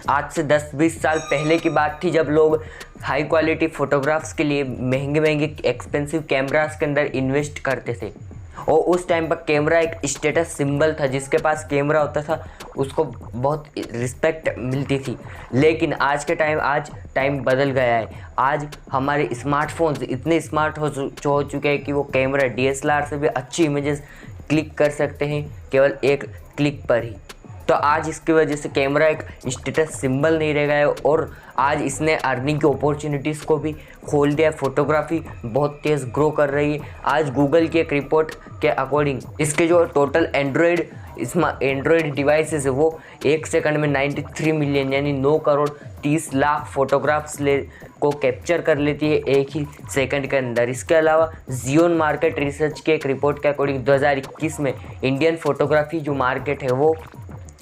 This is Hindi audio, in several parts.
आज से 10-20 साल पहले की बात थी जब लोग हाई क्वालिटी फ़ोटोग्राफ्स के लिए महंगे महंगे एक्सपेंसिव कैमरास के अंदर इन्वेस्ट करते थे। और उस टाइम पर कैमरा एक स्टेटस सिंबल था, जिसके पास कैमरा होता था उसको बहुत रिस्पेक्ट मिलती थी। लेकिन आज टाइम बदल गया है। आज हमारे स्मार्टफोन्स इतने स्मार्ट हो चुके हैं कि वो कैमरा DSLR से भी अच्छी इमेजेस क्लिक कर सकते हैं केवल एक क्लिक पर ही। तो आज इसकी वजह से कैमरा एक स्टेटस सिंबल नहीं रह गया है और आज इसने अर्निंग की अपॉर्चुनिटीज़ को भी खोल दिया। फोटोग्राफी बहुत तेज़ ग्रो कर रही है। आज गूगल की एक रिपोर्ट के अकॉर्डिंग इसके जो टोटल एंड्रॉयड डिवाइसेस है वो 1 सेकंड में 93 मिलियन यानी 9 करोड़ 30 लाख फोटोग्राफ्स को कैप्चर कर लेती है एक ही सेकंड के अंदर। इसके अलावा जियोन मार्केट रिसर्च के एक रिपोर्ट के अकॉर्डिंग 2021 में इंडियन फोटोग्राफी जो मार्केट है वो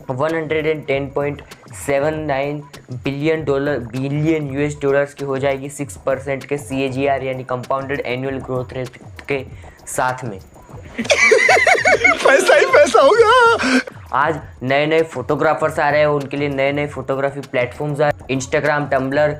110.79 बिलियन US डॉलर्स की हो जाएगी 6% के CAGR यानी कंपाउंडेड एनुअल ग्रोथ रेट के साथ में। पैसा ही पैसा होगा। आज नए नए फोटोग्राफर्स आ रहे हैं, उनके लिए नए नए फोटोग्राफी प्लेटफॉर्म्स आ रहे हैं। इंस्टाग्राम, टम्बलर,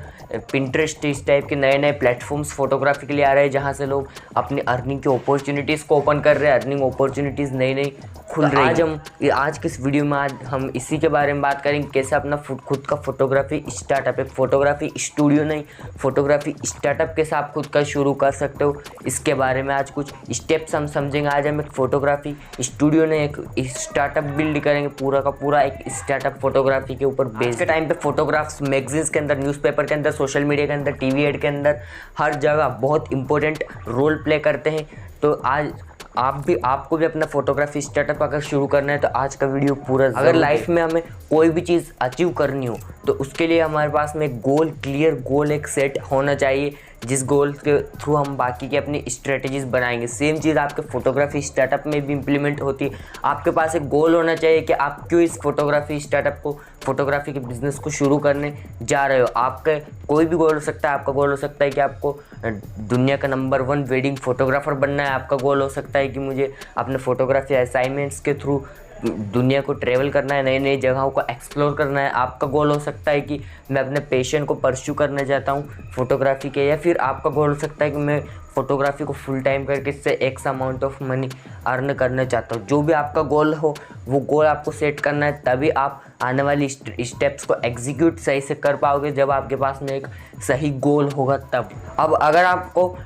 पिंटरेस्ट इस टाइप के नए नए प्लेटफॉर्म्स फोटोग्राफी के लिए आ रहे हैं, जहां से लोग अपनी अर्निंग की अपॉर्चुनिटीज़ को ओपन कर रहे हैं। अर्निंग अपॉर्चुनिटीज़ नई नई खुल रही है। आज किस वीडियो में हम इसी के बारे में बात करेंगे, कैसे अपना खुद का फोटोग्राफी स्टार्टअप, एक फोटोग्राफी स्टूडियो नहीं, फोटोग्राफी स्टार्टअप कैसे आप खुद का शुरू कर सकते हो, इसके बारे में आज कुछ स्टेप्स हम समझेंगे। आज हम एक फोटोग्राफी स्टूडियो नहीं, एक स्टार्टअप बिल्ड करेंगे, पूरा का पूरा एक स्टार्टअप फोटोग्राफी के ऊपर बेस्ड। के टाइम पे फोटोग्राफ्स मैगजीन्स के अंदर, न्यूज़पेपर के अंदर, सोशल मीडिया के अंदर, टीवी एड के अंदर, हर जगह बहुत इंपॉर्टेंट रोल प्ले करते हैं। तो आज आपको भी अपना फोटोग्राफी स्टार्टअप अगर शुरू करना है तो आज का वीडियो पूरा। अगर लाइफ में हमें कोई भी चीज़ अचीव करनी हो तो उसके लिए हमारे पास में क्लियर गोल एक सेट होना चाहिए, जिस गोल के थ्रू हम बाकी की अपनी स्ट्रेटजीज़ बनाएंगे। सेम चीज़ आपके फोटोग्राफी स्टार्टअप में भी इम्प्लीमेंट होती है। आपके पास एक गोल होना चाहिए कि आप क्यों इस फोटोग्राफी स्टार्टअप को, फोटोग्राफी के बिज़नेस को शुरू करने जा रहे हो। आपका कोई भी गोल हो सकता है। आपका गोल हो सकता है कि आपको दुनिया का नंबर 1 वेडिंग फोटोग्राफर बनना है। आपका गोल हो सकता है कि मुझे अपने फोटोग्राफी असाइनमेंट्स के थ्रू दुनिया को ट्रैवल करना है, नई नई जगहों को एक्सप्लोर करना है। आपका गोल हो सकता है कि मैं अपने पैशन को परस्यू करना चाहता हूँ फोटोग्राफी के, या फिर आपका गोल हो सकता है कि मैं फोटोग्राफी को फुल टाइम करके इससे x amount of money earn करना चाहता हूँ। जो भी आपका गोल हो वो गोल आपको सेट करना है, तभी आप आने वाली स्टेप्स को एग्जीक्यूट सही से कर पाओगे, जब आपके पास में एक सही गोल होगा तब। अब अगर आपको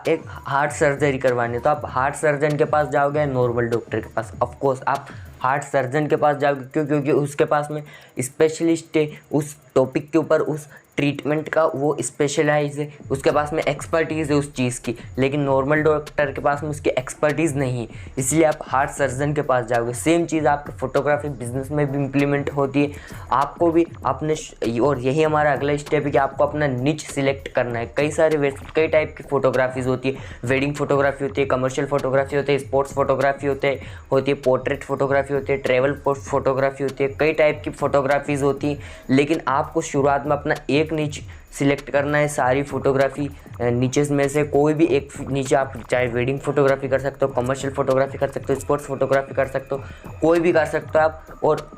एक हार्ट सर्जरी करवानी है तो आप हार्ट सर्जन के पास जाओगे या नॉर्मल डॉक्टर के पास? ऑफकोर्स आप हार्ट सर्जन के पास जाओगे। क्यों? क्योंकि उसके पास में स्पेशलिस्ट है, उस टॉपिक के ऊपर, उस ट्रीटमेंट का वो स्पेशलाइज है, उसके पास में एक्सपर्टीज़ है उस चीज़ की। लेकिन नॉर्मल डॉक्टर के पास में उसकी एक्सपर्टीज़ नहीं है, इसलिए आप हार्ट सर्जन के पास जाओगे। सेम चीज़ आपके फोटोग्राफी बिजनेस में भी इम्प्लीमेंट होती है। आपको भी अपने, और यही हमारा अगला स्टेप है कि आपको अपना निच सिलेक्ट करना है। कई टाइप की फोटोग्राफीज़ होती है। वेडिंग फोटोग्राफी होती है, कमर्शियल फोटोग्राफी होती है, स्पोर्ट्स फोटोग्राफी होती है, पोर्ट्रेट फोटोग्राफी होती है, ट्रैवल फोटोग्राफी होती है। कई टाइप की फोटोग्राफीज़ होती हैं, लेकिन आपको शुरुआत में अपना एक नीच सिलेक्ट करना है। सारी फोटोग्राफी नीचेस में से कोई भी एक नीचे, आप चाहे वेडिंग फोटोग्राफी कर सकते हो, कमर्शियल फोटोग्राफी कर सकते हो, स्पोर्ट्स फोटोग्राफी कर सकते हो, कोई भी कर सकते हो आप। और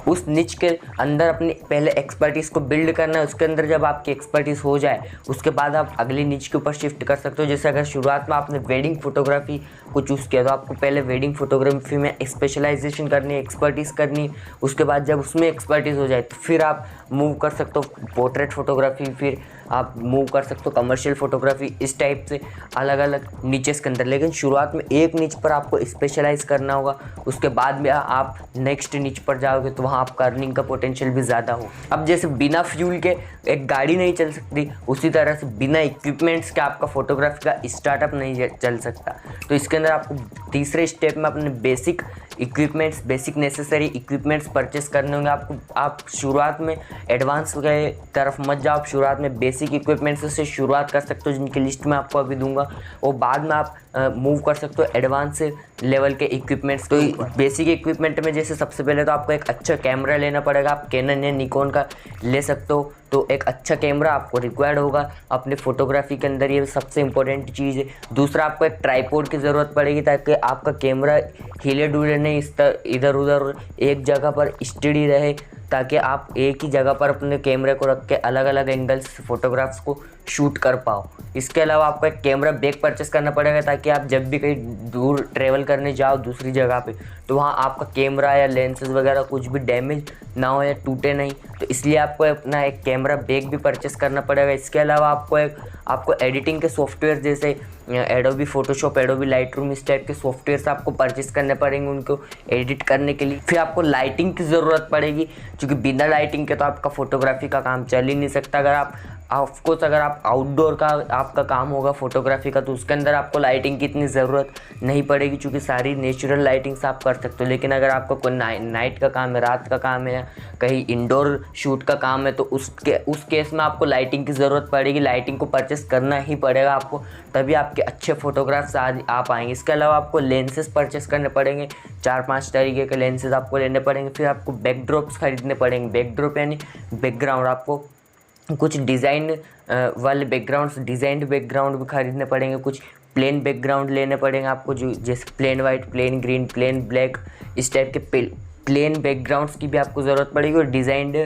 उस निच के अंदर अपनी पहले एक्सपर्टीज़ को बिल्ड करना है। उसके अंदर जब आपकी एक्सपर्टीज़ हो जाए उसके बाद आप अगली निच के ऊपर शिफ्ट कर सकते हो। जैसे अगर शुरुआत में आपने वेडिंग फोटोग्राफी को चूज़ किया तो आपको पहले वेडिंग फोटोग्राफी में स्पेशलाइजेशन करनी है, एक्सपर्टीज़ करनी है। उसके बाद जब उसमें एक्सपर्टीज़ हो जाए तो फिर आप मूव कर सकते हो पोर्ट्रेट फोटोग्राफी, फिर आप मूव कर सकते हो कमर्शियल फोटोग्राफी। इस टाइप से अलग अलग नीचेस के अंदर, लेकिन शुरुआत में एक नीच पर आपको स्पेशलाइज करना होगा। उसके बाद में आप नेक्स्ट नीच पर जाओगे तो वहाँ आपका अर्निंग का पोटेंशियल भी ज़्यादा हो। अब जैसे बिना फ्यूल के एक गाड़ी नहीं चल सकती, उसी तरह से बिना इक्विपमेंट्स के आपका फोटोग्राफी का स्टार्टअप नहीं चल सकता। तो इसके अंदर आपको तीसरे स्टेप में अपने बेसिक नेसेसरी इक्विपमेंट्स परचेस करने होंगे आपको। आप शुरुआत में एडवांस के तरफ मत जाओ, आप शुरुआत में बेसिक इक्विपमेंट्स से शुरुआत कर सकते हो, जिनकी लिस्ट मैं आपको अभी दूंगा, और बाद में आप मूव कर सकते हो एडवांस लेवल के इक्विपमेंट्स। तो बेसिक इक्विपमेंट में जैसे सबसे पहले तो आपको एक अच्छा कैमरा लेना पड़ेगा। आप कैनन या निकॉन का ले सकते हो। तो एक अच्छा कैमरा आपको रिक्वायर्ड होगा अपने फोटोग्राफी के अंदर, ये सबसे इंपॉर्टेंट चीज़ है। दूसरा, आपको एक ट्राइपॉड की ज़रूरत पड़ेगी ताकि आपका कैमरा हिले डुले नहीं, इधर उधर एक जगह पर स्टेडी रहे, ताकि आप एक ही जगह पर अपने कैमरे को रख के अलग अलग एंगल्स से फोटोग्राफ्स को शूट कर पाओ। इसके अलावा आपको एक कैमरा बैग परचेस करना पड़ेगा ताकि आप जब भी कहीं दूर ट्रैवल करने जाओ दूसरी जगह पे, तो वहाँ आपका कैमरा या लेंसेज वगैरह कुछ भी डैमेज ना हो या टूटे नहीं। तो इसलिए आपको अपना एक कैमरा बैग भी परचेस करना पड़ेगा। इसके अलावा आपको एडिटिंग के सॉफ्टवेयर जैसे एडोबी फोटोशॉप, एडोबी लाइटरूम, इस टाइप के सॉफ्टवेयर आपको परचेस करने पड़ेंगे उनको एडिट करने के लिए। फिर आपको लाइटिंग की ज़रूरत पड़ेगी, क्योंकि बिना लाइटिंग के तो आपका फोटोग्राफी का काम चल ही नहीं सकता। अगर आप आउटडोर का आपका काम होगा फोटोग्राफी का, तो उसके अंदर आपको लाइटिंग की इतनी ज़रूरत नहीं पड़ेगी, क्योंकि सारी नेचुरल लाइटिंग्स आप कर सकते हो। लेकिन अगर आपको कोई नाइट का काम है, रात का काम है, कहीं इंडोर शूट का काम है, तो उस केस में आपको लाइटिंग की ज़रूरत पड़ेगी। लाइटिंग को परचेस करना ही पड़ेगा आपको, तभी आपके अच्छे फोटोग्राफ्स आ पाएंगे। इसके अलावा आपको लेंसेज परचेस करने पड़ेंगे, 4-5 तरीके के लेंसेज आपको लेने पड़ेंगे। फिर आपको बैकड्रॉप्स खरीदने पड़ेंगे। बैकड्रॉप यानी बैकग्राउंड, आपको कुछ डिज़ाइन वाले बैकग्राउंड्स, डिज़ाइंड बैकग्राउंड भी खरीदने पड़ेंगे। कुछ प्लेन बैकग्राउंड लेने पड़ेंगे आपको, जो जैसे plain white, plane green, plain black, इस टाइप के प्लेन बैकग्राउंड्स की भी आपको ज़रूरत पड़ेगी और डिज़ाइंड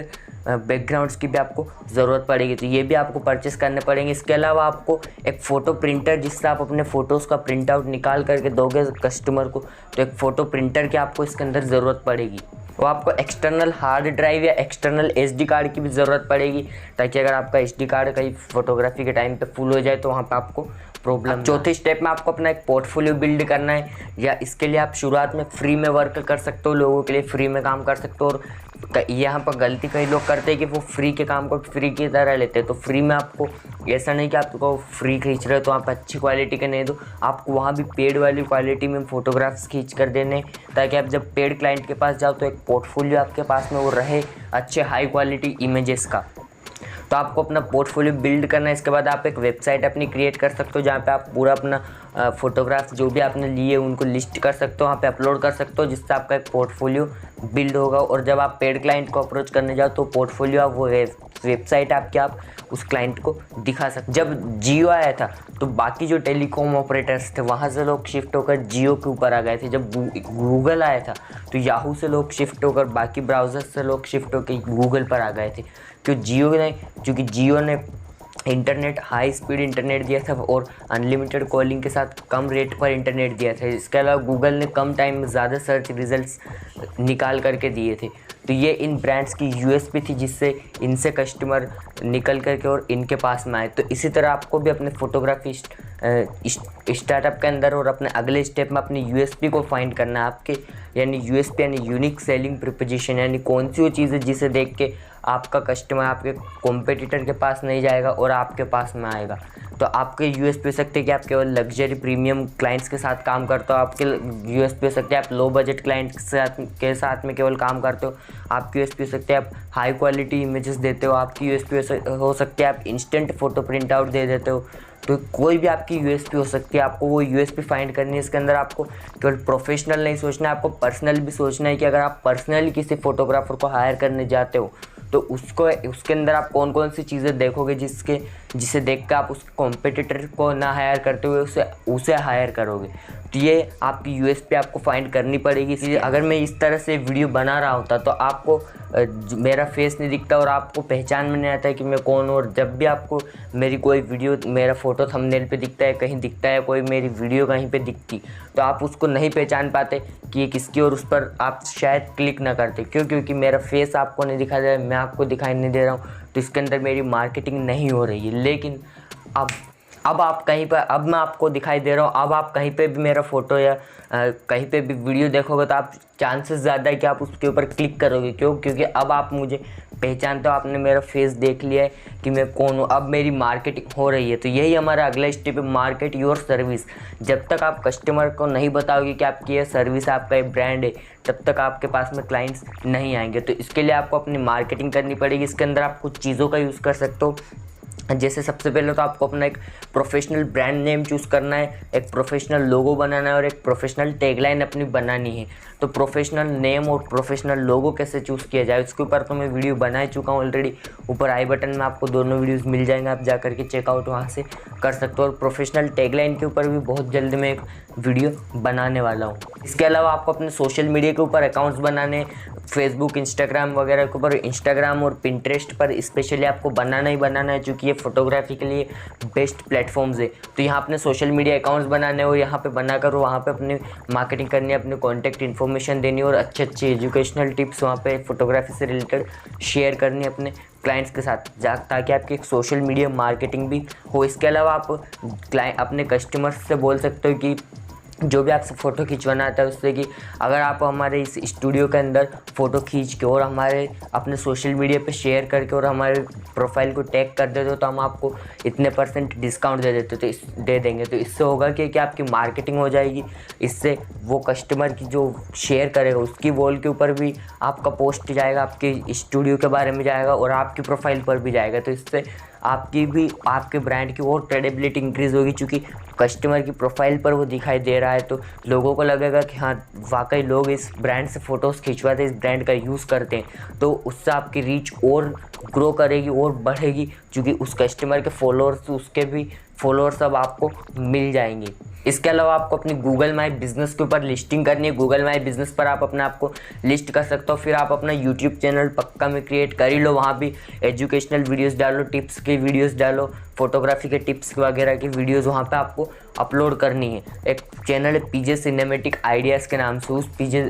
बैकग्राउंड्स की भी आपको ज़रूरत पड़ेगी। तो ये भी आपको परचेस करने पड़ेंगे। इसके अलावा आपको एक फ़ोटो प्रिंटर, जिससे आप अपने फ़ोटोज़ का प्रिंट आउट निकाल करके दोगे कस्टमर को, तो एक फ़ोटो प्रिंटर की आपको इसके अंदर ज़रूरत पड़ेगी। तो आपको एक्सटर्नल हार्ड ड्राइव या एक्सटर्नल एसडी कार्ड की भी ज़रूरत पड़ेगी, ताकि अगर आपका एसडी कार्ड कहीं फोटोग्राफी के टाइम पे फुल हो जाए तो वहाँ पे आपको प्रॉब्लम। चौथे स्टेप में आपको अपना एक पोर्टफोलियो बिल्ड करना है, या इसके लिए आप शुरुआत में फ्री में वर्क कर सकते हो, लोगों के लिए फ्री में काम कर सकते हो। और यहाँ पर गलती कई लोग करते हैं कि वो फ्री के काम को फ्री की तरह लेते हैं। तो फ्री में आपको ऐसा नहीं कि आपको फ्री खींच रहे हो तो आप अच्छी क्वालिटी के नहीं दो, आपको वहाँ भी पेड वाली क्वालिटी में फ़ोटोग्राफ्स खींच कर देने, ताकि आप जब पेड क्लाइंट के पास जाओ तो एक पोर्टफोलियो आपके पास में वो रहे अच्छे हाई क्वालिटी इमेजेस का। तो आपको अपना पोर्टफोलियो बिल्ड करना है। इसके बाद आप एक वेबसाइट अपनी क्रिएट कर सकते हो, जहाँ पे आप पूरा अपना फ़ोटोग्राफ जो भी आपने लिए उनको लिस्ट कर सकते हो, वहाँ पे अपलोड कर सकते हो, जिससे आपका एक पोर्टफोलियो बिल्ड होगा। और जब आप पेड क्लाइंट को अप्रोच करने जाओ तो पोर्टफोलियो आप वो वेबसाइट आपकी आप उस क्लाइंट को दिखा सकते। जब जियो आया था तो बाकी जो टेलीकॉम ऑपरेटर्स थे वहाँ से लोग शिफ्ट होकर जियो के ऊपर आ गए थे। जब गूगल आया था तो याहू से लोग शिफ्ट होकर, बाकी ब्राउज़र से लोग शिफ्ट होकर गूगल पर आ गए थे। क्योंकि जियो ने इंटरनेट, हाई स्पीड इंटरनेट दिया था और अनलिमिटेड कॉलिंग के साथ कम रेट पर इंटरनेट दिया था। इसके अलावा गूगल ने कम टाइम में ज़्यादा सर्च रिजल्ट्स निकाल करके दिए थे। तो ये इन ब्रांड्स की यूएसपी थी, जिससे इनसे कस्टमर निकल करके और इनके पास में आए। तो इसी तरह आपको भी अपने फोटोग्राफी स्टार्टअप के अंदर और अपने अगले स्टेप में अपनी यूएसपी को फाइंड करना है आपके, यानी यूएसपी यानी यूनिक सेलिंग प्रोपोजिशन, यानी कौन सी वो चीज़ है जिसे देख के आपका कस्टमर आपके कॉम्पिटिटर के पास नहीं जाएगा और आपके पास में आएगा। तो आपके यूएसपी हो सकते हैं कि आप केवल लग्जरी प्रीमियम क्लाइंट्स के साथ काम करते हो, आपके यूएसपी हो सकते हैं आप लो बजट क्लाइंट के साथ में केवल काम करते हो, आपकी यूएसपी हो सकते हैं आप हाई क्वालिटी इमेजेस देते हो, आपकी यूएसपी हो सकती है आप इंस्टेंट फ़ोटो प्रिंट आउट दे देते हो। तो कोई भी आपकी यूएसपी हो सकती है, आपको वो यूएसपी फाइंड करनी है। इसके अंदर आपको केवल प्रोफेशनल नहीं सोचना है, आपको पर्सनल भी सोचना है कि अगर आप पर्सनली किसी फोटोग्राफर को हायर करने जाते हो तो उसके अंदर आप कौन कौन सी चीज़ें देखोगे जिसे देख कर आप उस कॉम्पिटिटर को ना हायर करते हुए उसे हायर करोगे। तो ये आपकी यूएसपी आपको फाइंड करनी पड़ेगी। इसलिए अगर मैं इस तरह से वीडियो बना रहा होता तो आपको मेरा फेस नहीं दिखता और आपको पहचान में नहीं आता है कि मैं कौन हूँ। और जब भी आपको मेरी कोई वीडियो, मेरा फ़ोटो थंबनेल पे दिखता है, कहीं दिखता है, कोई मेरी वीडियो कहीं पे दिखती, तो आप उसको नहीं पहचान पाते कि ये किसकी, और उस पर आप शायद क्लिक ना करते। क्योंकि मेरा फेस आपको नहीं दिखा दे रहा है, मैं आपको दिखाई नहीं दे रहा हूँ, तो इसके अंदर मेरी मार्केटिंग नहीं हो रही है। लेकिन अब आप कहीं पर, अब मैं आपको दिखाई दे रहा हूँ, अब आप कहीं पे भी मेरा फ़ोटो या कहीं पे भी वीडियो देखोगे तो आप चांसेस ज़्यादा है कि आप उसके ऊपर क्लिक करोगे। क्योंकि अब आप मुझे पहचानते हो, आपने मेरा फेस देख लिया है कि मैं कौन हूँ, अब मेरी मार्केटिंग हो रही है। तो यही हमारा अगला स्टेप है, मार्केट योर सर्विस। जब तक आप कस्टमर को नहीं बताओगे कि आपकी ये सर्विस, आपका ये ब्रांड है, तब तक आपके पास में क्लाइंट्स नहीं आएंगे। तो इसके लिए आपको अपनी मार्केटिंग करनी पड़ेगी। इसके अंदर आप कुछ चीज़ों का यूज़ कर सकते हो। जैसे सबसे पहले तो आपको अपना एक प्रोफेशनल ब्रांड नेम चूज़ करना है, एक प्रोफेशनल लोगो बनाना है और एक प्रोफेशनल टैगलाइन अपनी बनानी है। तो प्रोफेशनल नेम और प्रोफेशनल लोगो कैसे चूज़ किया जाए उसके ऊपर तो मैं वीडियो बना चुका हूँ ऑलरेडी, ऊपर आई बटन में आपको दोनों वीडियोस मिल जाएंगे, आप जा करके चेकआउट वहाँ से कर सकते हो। और प्रोफेशनल टैगलाइन के ऊपर भी बहुत जल्द मैं एक वीडियो बनाने वाला हूँ। इसके अलावा आपको अपने सोशल मीडिया के ऊपर अकाउंट्स बनाने, फेसबुक, इंस्टाग्राम वगैरह के ऊपर, इंस्टाग्राम और पिंटरेस्ट पर स्पेशली आपको बनाना ही बनाना है, क्योंकि ये फोटोग्राफी के लिए बेस्ट प्लेटफॉर्म्स है। तो यहाँ अपने सोशल मीडिया अकाउंट्स बनाने हो, यहाँ पे बनाकर वहाँ पे अपनी मार्केटिंग करनी है, अपने कॉन्टैक्ट इन्फॉर्मेशन देनी और अच्छे अच्छे एजुकेशनल टिप्स वहाँ पे फोटोग्राफी से रिलेटेड शेयर करनी है अपने क्लाइंट्स के साथ, ताकि आपकी एक सोशल मीडिया मार्केटिंग भी हो। इसके अलावा आप अपने कस्टमर्स से बोल सकते हो कि जो भी आपसे फ़ोटो खिंचवाना आता है उससे, कि अगर आप हमारे इस स्टूडियो के अंदर फ़ोटो खींच के और हमारे अपने सोशल मीडिया पे शेयर करके और हमारे प्रोफाइल को टैग कर देते हो तो हम आपको इतने % डिस्काउंट दे देंगे। तो इससे होगा कि आपकी मार्केटिंग हो जाएगी, इससे वो कस्टमर की जो शेयर करेगा उसकी वॉल के ऊपर भी आपका पोस्ट जाएगा, आपके स्टूडियो के बारे में जाएगा और आपकी प्रोफाइल पर भी जाएगा। तो इससे आपके ब्रांड की और क्रेडिबिलिटी इंक्रीज़ होगी, क्योंकि कस्टमर की प्रोफाइल पर वो दिखाई दे रहा है तो लोगों को लगेगा कि हाँ वाकई लोग इस ब्रांड से फ़ोटोज़ खिंचवाते, इस ब्रांड का यूज़ करते हैं। तो उससे आपकी रीच और ग्रो करेगी और बढ़ेगी, क्योंकि उस कस्टमर के फॉलोअर्स, उसके भी फॉलोअर्स अब आपको मिल जाएंगे। इसके अलावा आपको अपनी गूगल माई बिज़नेस के ऊपर लिस्टिंग करनी है। गूगल माई बिज़नेस पर आप अपने आप को लिस्ट कर सकते हो। फिर आप अपना यूट्यूब चैनल पक्का में क्रिएट कर ही लो, वहाँ भी एजुकेशनल वीडियोस डालो, टिप्स की वीडियोस डालो, फोटोग्राफी के टिप्स वगैरह की वीडियोस वहाँ पे आपको अपलोड करनी है। एक चैनल है पीजे सिनेमैटिक आइडियाज़ के नाम से,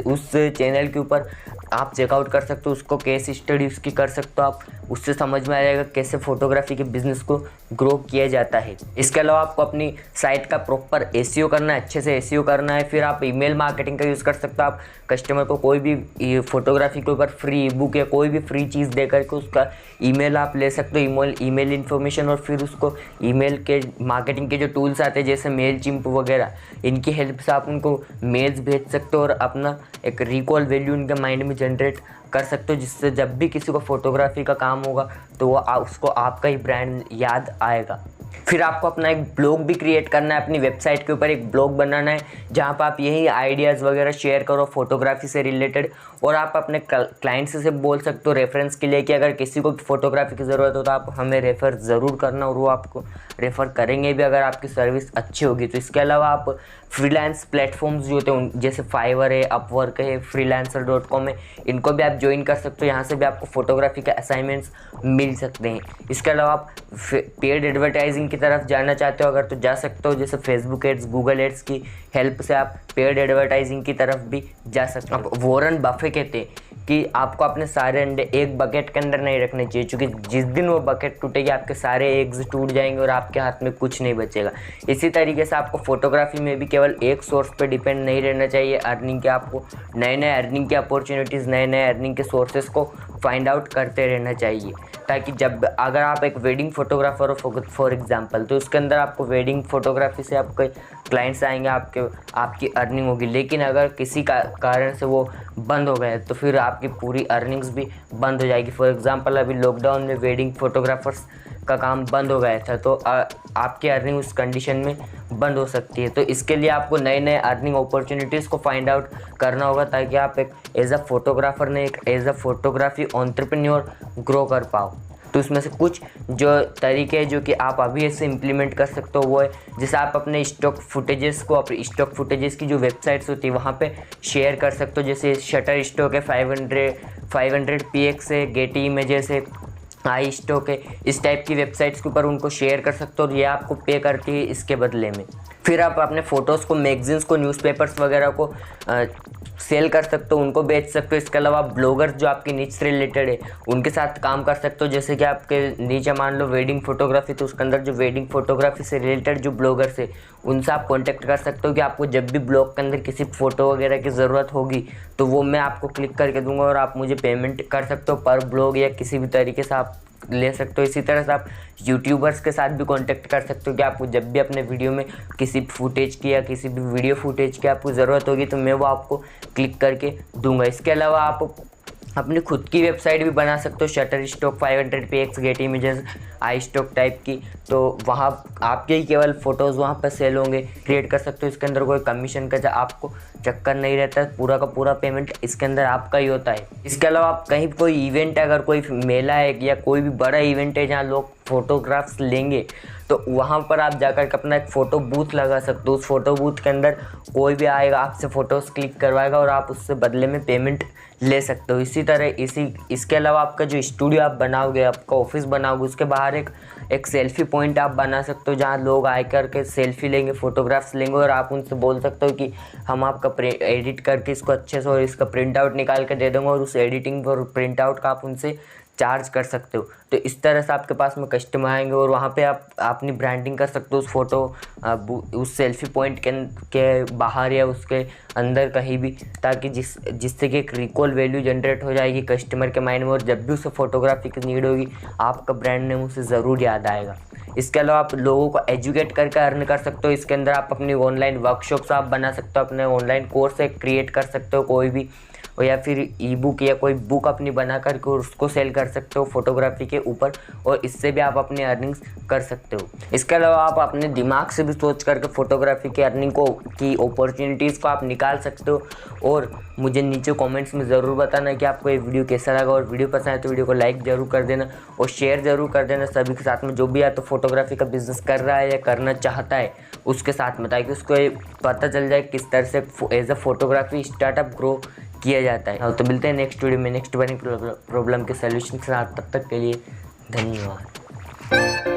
उस चैनल के ऊपर आप चेकआउट कर सकते हो, उसको केस स्टडी उसकी कर सकते हो आप, उससे समझ में आ जाएगा कैसे फोटोग्राफी के बिज़नेस को ग्रो किया जाता है। इसके अलावा आपको अपनी साइट का प्रॉपर एसईओ करना है, अच्छे से एसईओ करना है। फिर आप ईमेल मार्केटिंग का यूज़ कर सकते हो। आप कस्टमर को कोई भी फोटोग्राफी के ऊपर फ्री ई बुक या कोई भी फ्री चीज़ दे करके उसका ईमेल आप ले सकते हो, ईमेल इन्फॉर्मेशन, और फिर उसको ईमेल के मार्केटिंग के जो टूल्स आते हैं जैसे मेलचिम्प वगैरह, इनकी हेल्प से आप उनको मेल्स भेज सकते हो और अपना एक रिकॉल वैल्यू उनके माइंड में जनरेट कर सकते हो, जिससे जब भी किसी को फोटोग्राफी का काम होगा तो वो उसको आपका ही ब्रांड याद आएगा। फिर आपको अपना एक ब्लॉग भी क्रिएट करना है, अपनी वेबसाइट के ऊपर एक ब्लॉग बनाना है जहाँ पर आप यही आइडियाज़ वगैरह शेयर करो फोटोग्राफी से रिलेटेड। और आप अपने क्लाइंट्स से बोल सकते हो रेफरेंस के लिए कि अगर किसी को फोटोग्राफी की ज़रूरत हो तो आप हमें रेफ़र ज़रूर करना, और वो आपको रेफ़र करेंगे भी अगर आपकी सर्विस अच्छी होगी। तो इसके अलावा आप फ्रीलांस प्लेटफॉर्म्स जो होते हैं जैसे फाइवर है, अपवर्क है, freelancer.com है, इनको भी आप ज्वाइन कर सकते हो। यहाँ से भी आपको फोटोग्राफी के असाइनमेंट्स मिल सकते हैं। इसके अलावा आप पेड एडवर्टाइजिंग की तरफ जाना चाहते हो अगर तो जा सकते हो, जैसे फेसबुक एड्स, गूगल एड्स की हेल्प से आप पेड एडवर्टाइजिंग की तरफ भी जा सकते हो। वॉरेन बफे कहते हैं कि आपको अपने सारे अंडे एक बकेट के अंदर नहीं रखने चाहिए, क्योंकि जिस दिन वो बकेट टूटेगी आपके सारे एग्स टूट जाएंगे और आपके हाथ में कुछ नहीं बचेगा। इसी तरीके से आपको फोटोग्राफी में भी केवल एक सोर्स पे डिपेंड नहीं रहना चाहिए अर्निंग के। आपको नए नए अर्निंग की अपॉर्चुनिटीज़, नए नए अर्निंग के सोर्सेज को फाइंड आउट करते रहना चाहिए, ताकि अगर आप एक वेडिंग फोटोग्राफर हो फॉर एग्जांपल, तो उसके अंदर आपको वेडिंग फोटोग्राफी से आपके क्लाइंट्स आएंगे, आपकी अर्निंग होगी। लेकिन अगर किसी कारण से वो बंद हो गए तो फिर आपकी पूरी अर्निंग्स भी बंद हो जाएगी। फॉर एग्जांपल अभी लॉकडाउन में वेडिंग फोटोग्राफर्स का काम बंद हो गया था, तो आपकी अर्निंग उस कंडीशन में बंद हो सकती है। तो इसके लिए आपको नए नए अर्निंग अपॉर्चुनिटीज़ को फाइंड आउट करना होगा, ताकि आप एक एज अ फोटोग्राफर ने एक as a photography entrepreneur grow कर पाओ। तो उसमें से कुछ जो तरीके हैं जो कि आप अभी ऐसे इम्प्लीमेंट कर सकते हो वो है, जैसे आप अपने स्टॉक फुटेजेस को, अपनी स्टॉक फुटेजेस की जो वेबसाइट्स होती है वहाँ पे शेयर कर सकते हो। जैसे शटर स्टॉक है, 500 px है, गेटी इमेजेस है, आई स्टॉक है, इस टाइप की वेबसाइट्स के ऊपर उनको शेयर कर सकते हो और ये आपको पे करती है इसके बदले में। फिर आप अपने फ़ोटोज़ को मैगजीन्स को, न्यूज़पेपर्स वगैरह को सेल कर सकते हो, उनको बेच सकते हो। इसके अलावा ब्लॉगर्स जो आपकी नीच से रिलेटेड है उनके साथ काम कर सकते हो। जैसे कि आपके नीचे मान लो वेडिंग फोटोग्राफी, तो उसके अंदर जो वेडिंग फोटोग्राफी से रिलेटेड जो ब्लॉगर्स है उनसे आप कांटेक्ट कर सकते हो कि आपको जब भी ब्लॉग के अंदर किसी फ़ोटो वगैरह की ज़रूरत होगी तो वो मैं आपको क्लिक करके दूंगा और आप मुझे पेमेंट कर सकते हो पर ब्लॉग, या किसी भी तरीके से आप ले सकते हो। इसी तरह से आप यूट्यूबर्स के साथ भी कांटेक्ट कर सकते हो कि आपको जब भी अपने वीडियो में किसी फुटेज की या किसी भी वीडियो फुटेज की आपको ज़रूरत होगी तो मैं वो आपको क्लिक करके दूंगा। इसके अलावा आप अपनी खुद की वेबसाइट भी बना सकते हो, Shutterstock 500px, Getty images, iStock type की। तो वहाँ आपके ही केवल फ़ोटोज़ वहाँ पर सेल होंगे, क्रिएट कर सकते हो। इसके अंदर कोई कमीशन का आपको चक्कर नहीं रहता है, पूरा का पूरा पेमेंट इसके अंदर आपका ही होता है। इसके अलावा आप कहीं कोई इवेंट है, अगर कोई मेला है या कोई भी बड़ा इवेंट है जहाँ लोग फोटोग्राफ्स लेंगे, तो वहाँ पर आप जाकर के अपना एक फ़ोटो बूथ लगा सकते हो। उस फोटो बूथ के अंदर कोई भी आएगा, आपसे फ़ोटोज़ क्लिक करवाएगा और आप उससे बदले में पेमेंट ले सकते हो। इसी तरह इसके अलावा आपका जो स्टूडियो आप बनाओगे, आपका ऑफिस बनाओगे, उसके बाहर एक सेल्फी पॉइंट आप बना सकते हो, जहाँ लोग आकर के सेल्फी लेंगे, फ़ोटोग्राफ्स लेंगे और आप उनसे बोल सकते हो कि हम आपका एडिट करके इसको अच्छे से और इसका प्रिंट आउट निकाल कर दे देंगे, और उस एडिटिंग और प्रिंट आउट का आप उनसे चार्ज कर सकते हो। तो इस तरह से आपके पास में कस्टमर आएंगे और वहाँ पे आप अपनी ब्रांडिंग कर सकते हो उस फोटो उस सेल्फी पॉइंट के बाहर या उसके अंदर कहीं भी, ताकि जिससे कि एक रिकॉल वैल्यू जनरेट हो जाएगी कस्टमर के माइंड में, और जब भी उसे फोटोग्राफी की नीड होगी आपका ब्रांड नेम उसे ज़रूर याद आएगा। इसके अलावा आप लोगों को एजुकेट करके अर्न कर सकते हो। इसके अंदर आप अपनी ऑनलाइन वर्कशॉप्स आप बना सकते हो, अपने ऑनलाइन कोर्स एक क्रिएट कर सकते हो कोई भी, और या फिर ई बुक या कोई बुक अपनी बना करके उसको सेल कर सकते हो फोटोग्राफी के ऊपर, और इससे भी आप अपनी अर्निंग्स कर सकते हो। इसके अलावा आप अपने दिमाग से भी सोच करके फोटोग्राफी की अर्निंग की अपॉर्चुनिटीज़ को आप निकाल सकते हो। और मुझे नीचे कमेंट्स में ज़रूर बताना कि आपको ये वीडियो कैसा लगा, और वीडियो पसंद आए तो वीडियो को लाइक ज़रूर कर देना और शेयर ज़रूर कर देना सभी के साथ में, जो भी या तो फोटोग्राफी का बिज़नेस कर रहा है या करना चाहता है उसके साथ में, ताकि उसको ये पता चल जाए किस तरह से as a photography startup grow किया जाता है। तो मिलते हैं नेक्स्ट वीडियो में नेक्स्ट बनी प्रॉब्लम के सॉल्यूशन के साथ। तब तक के लिए धन्यवाद।